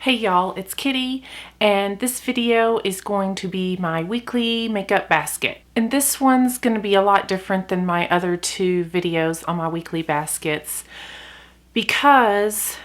Hey y'all, it's Kitty, and this video is going to be my weekly makeup basket. And this one's going to be a lot different than my other two videos on my weekly baskets because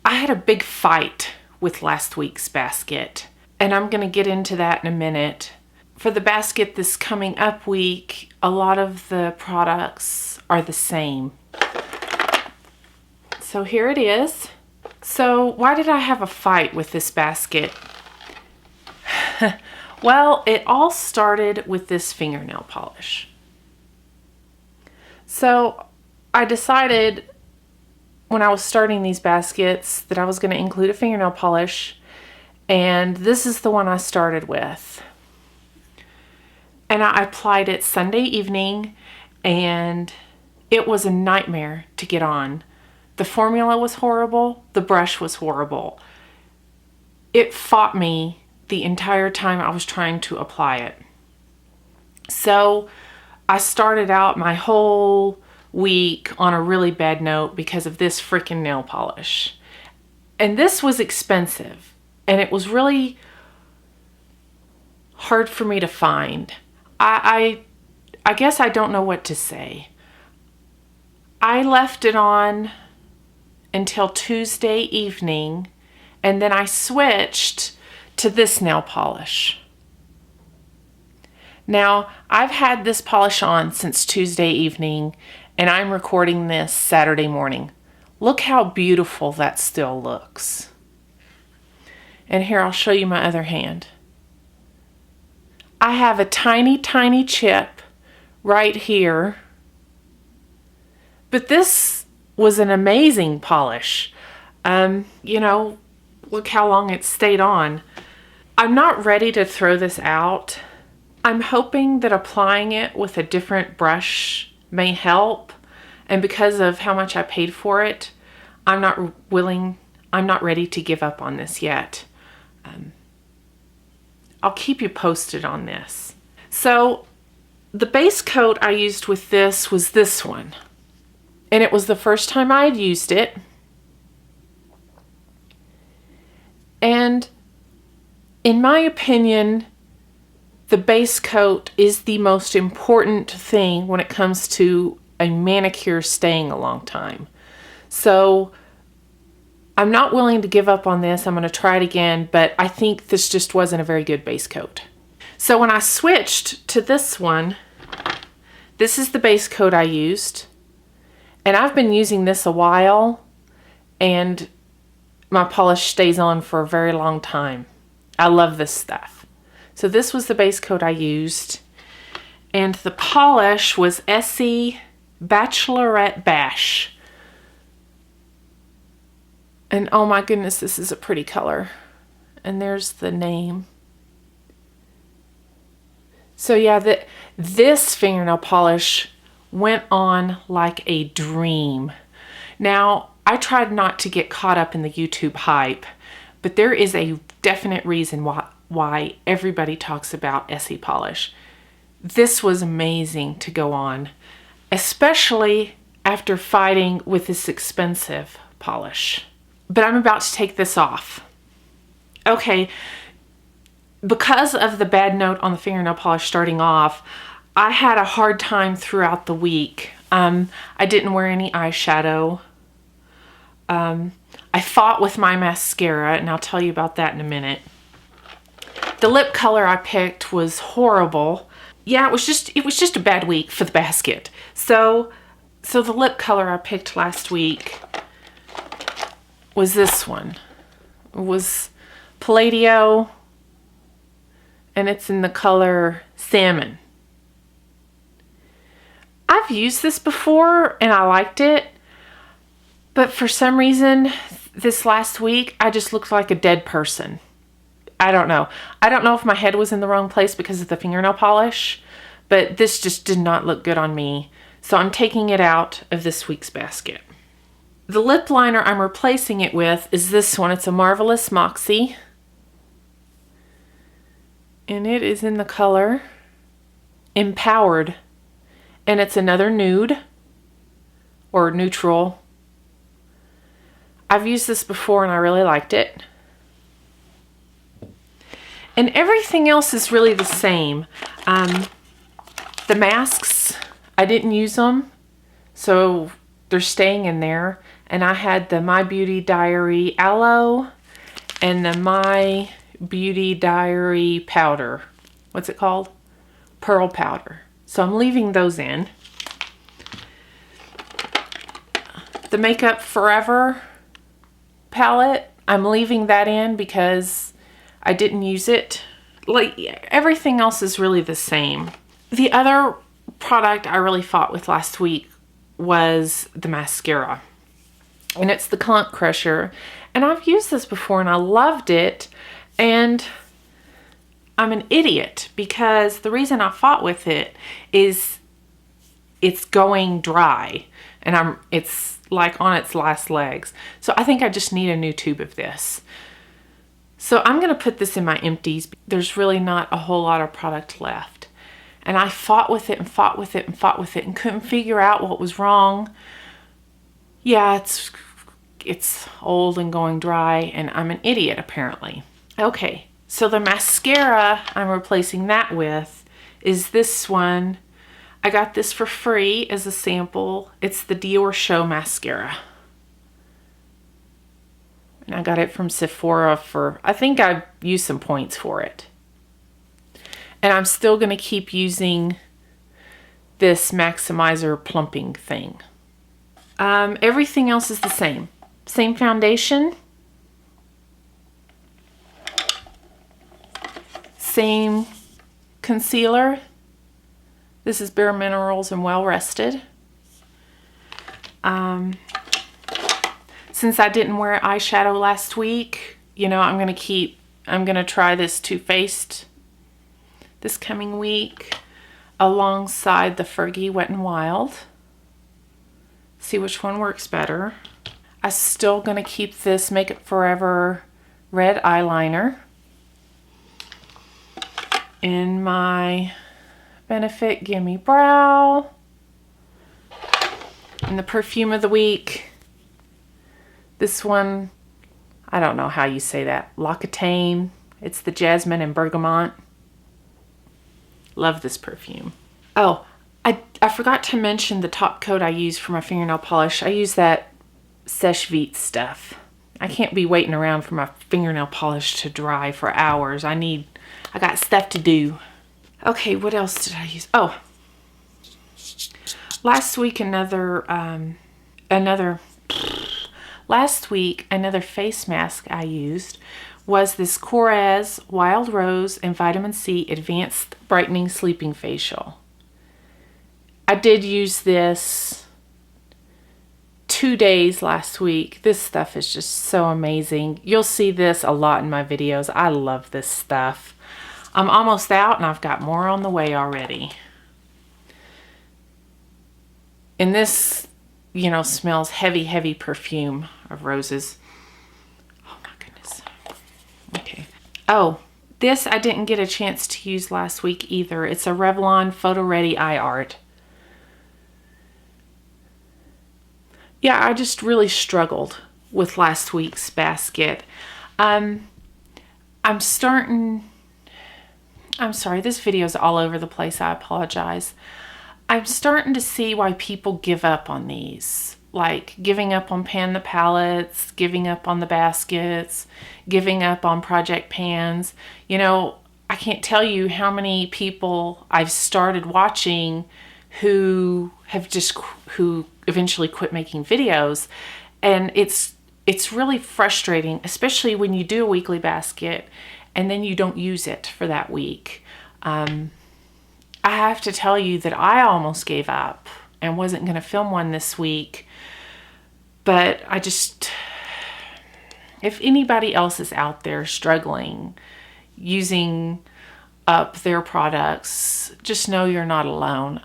I had a big fight with last week's basket, and I'm going to get into that in a minute. For the basket this coming up week, a lot of the products are the same. So here it is. So why did I have a fight with this basket? Well, it all started with this fingernail polish. So I decided when I was starting these baskets that I was going to include a fingernail polish, and this is the one I started with. And I applied it Sunday evening, and it was a nightmare to get on. The formula was horrible. The brush was horrible. It fought me the entire time I was trying to apply it. So I started out my whole week on a really bad note because of this freaking nail polish. And this was expensive, and it was really hard for me to find. I guess I don't know what to say. I left it on until Tuesday evening, and then I switched to this nail polish. Now, I've had this polish on since Tuesday evening, and I'm recording this Saturday morning. Look how beautiful that still looks. And here, I'll show you my other hand. I have a tiny, tiny chip right here, but this was an amazing polish. You know, look how long it stayed on. I'm not ready to throw this out. I'm hoping that applying it with a different brush may help. And because of how much I paid for it, I'm not ready to give up on this yet. I'll keep you posted on this. So the base coat I used with this was this one. And it was the first time I had used it. And in my opinion, the base coat is the most important thing when it comes to a manicure staying a long time. So I'm not willing to give up on this. I'm going to try it again, but I think this just wasn't a very good base coat. So when I switched to this one, this is the base coat I used. And I've been using this a while, and my polish stays on for a very long time. I love this stuff. So this was the base coat I used. And the polish was Essie Bachelorette Bash. And oh my goodness, this is a pretty color. And there's the name. So yeah, this fingernail polish went on like a dream. Now, I tried not to get caught up in the YouTube hype, but there is a definite reason why everybody talks about Essie polish. This was amazing to go on, especially after fighting with this expensive polish. But I'm about to take this off. Okay, because of the bad note on the fingernail polish starting off, I had a hard time throughout the week. I didn't wear any eyeshadow. I fought with my mascara, and I'll tell you about that in a minute. The lip color I picked was horrible. Yeah, it was just a bad week for the basket. So the lip color I picked last week was this one. It was Palladio, and it's in the color Salmon. I've used this before and I liked it, but for some reason this last week I just looked like a dead person. I don't know. I don't know if my head was in the wrong place because of the fingernail polish, but this just did not look good on me. So I'm taking it out of this week's basket. The lip liner I'm replacing it with is this one. It's a Marvelous Moxie. And it is in the color Empowered. And it's another nude or neutral. I've used this before and I really liked it. And everything else is really the same. The masks, I didn't use them, so they're staying in there. And I had the My Beauty Diary Aloe and the My Beauty Diary Powder. What's it called? Pearl Powder. So I'm leaving those in. The Makeup Forever palette, I'm leaving that in because I didn't use it. Like, everything else is really the same. The other product I really fought with last week was the mascara. And it's the Clump Crusher. And I've used this before and I loved it. And I'm an idiot because the reason I fought with it is it's going dry. And it's like on its last legs. So I think I just need a new tube of this. So I'm going to put this in my empties. There's really not a whole lot of product left. And I fought with it and fought with it and fought with it and couldn't figure out what was wrong. Yeah, it's old and going dry and I'm an idiot apparently. Okay, so the mascara I'm replacing that with is this one. I got this for free as a sample. It's the Dior Show mascara. And I got it from Sephora for, I think I used some points for it. And I'm still going to keep using this maximizer plumping thing. Everything else is the same. Same foundation. Same concealer. This is Bare Minerals and Well Rested. Since I didn't wear eyeshadow last week, you know, I'm gonna try this Too Faced this coming week alongside the Fergie Wet n Wild. See which one works better. I'm still gonna keep this Makeup Forever red eyeliner in my Benefit Gimme Brow. And the perfume of the week, this one, I don't know how you say that, L'Occitane. It's the Jasmine and Bergamot. Love this perfume. Oh, I forgot to mention the top coat I use for my fingernail polish. I use that Seche Vite stuff. I can't be waiting around for my fingernail polish to dry for hours. I got stuff to do. Okay, what else did I use? Oh, last week another face mask I used was this Coraz Wild Rose and Vitamin C Advanced Brightening Sleeping Facial. I did use this 2 days last week. This stuff is just so amazing. You'll see this a lot in my videos. I love this stuff. I'm almost out and I've got more on the way already. And this, you know, smells heavy, heavy perfume of roses. Oh my goodness. Okay. Oh, this I didn't get a chance to use last week either. It's a Revlon Photo Ready Eye Art. Yeah, I just really struggled with last week's basket. I'm sorry, this video is all over the place. I apologize. I'm starting to see why people give up on these. Like giving up on Pan the palettes, giving up on the baskets, giving up on project pans. You know, I can't tell you how many people I've started watching who eventually quit making videos. And it's really frustrating, especially when you do a weekly basket and then you don't use it for that week. I have to tell you that I almost gave up and wasn't going to film one this week. But if anybody else is out there struggling using up their products, just know you're not alone.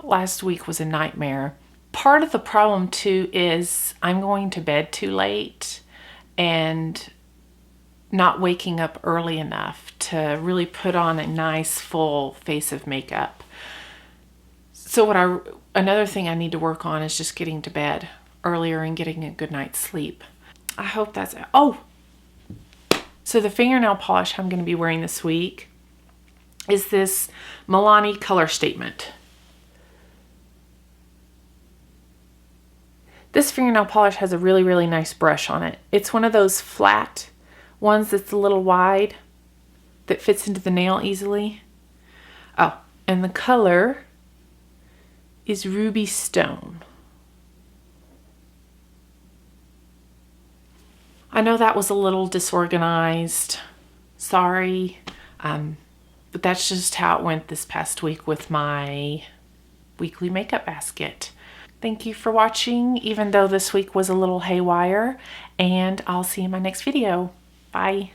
Last week was a nightmare. Part of the problem too is I'm going to bed too late and not waking up early enough to really put on a nice full face of makeup. So another thing I need to work on is just getting to bed earlier and getting a good night's sleep. I hope that's, oh, So the fingernail polish I'm going to be wearing this week is this Milani Color Statement. This fingernail polish has a really, really nice brush on it. It's one of those flat ones that's a little wide that fits into the nail easily. Oh, and the color is Ruby Stone. I know that was a little disorganized. Sorry. But that's just how it went this past week with my weekly makeup basket. Thank you for watching, even though this week was a little haywire, and I'll see you in my next video. Bye.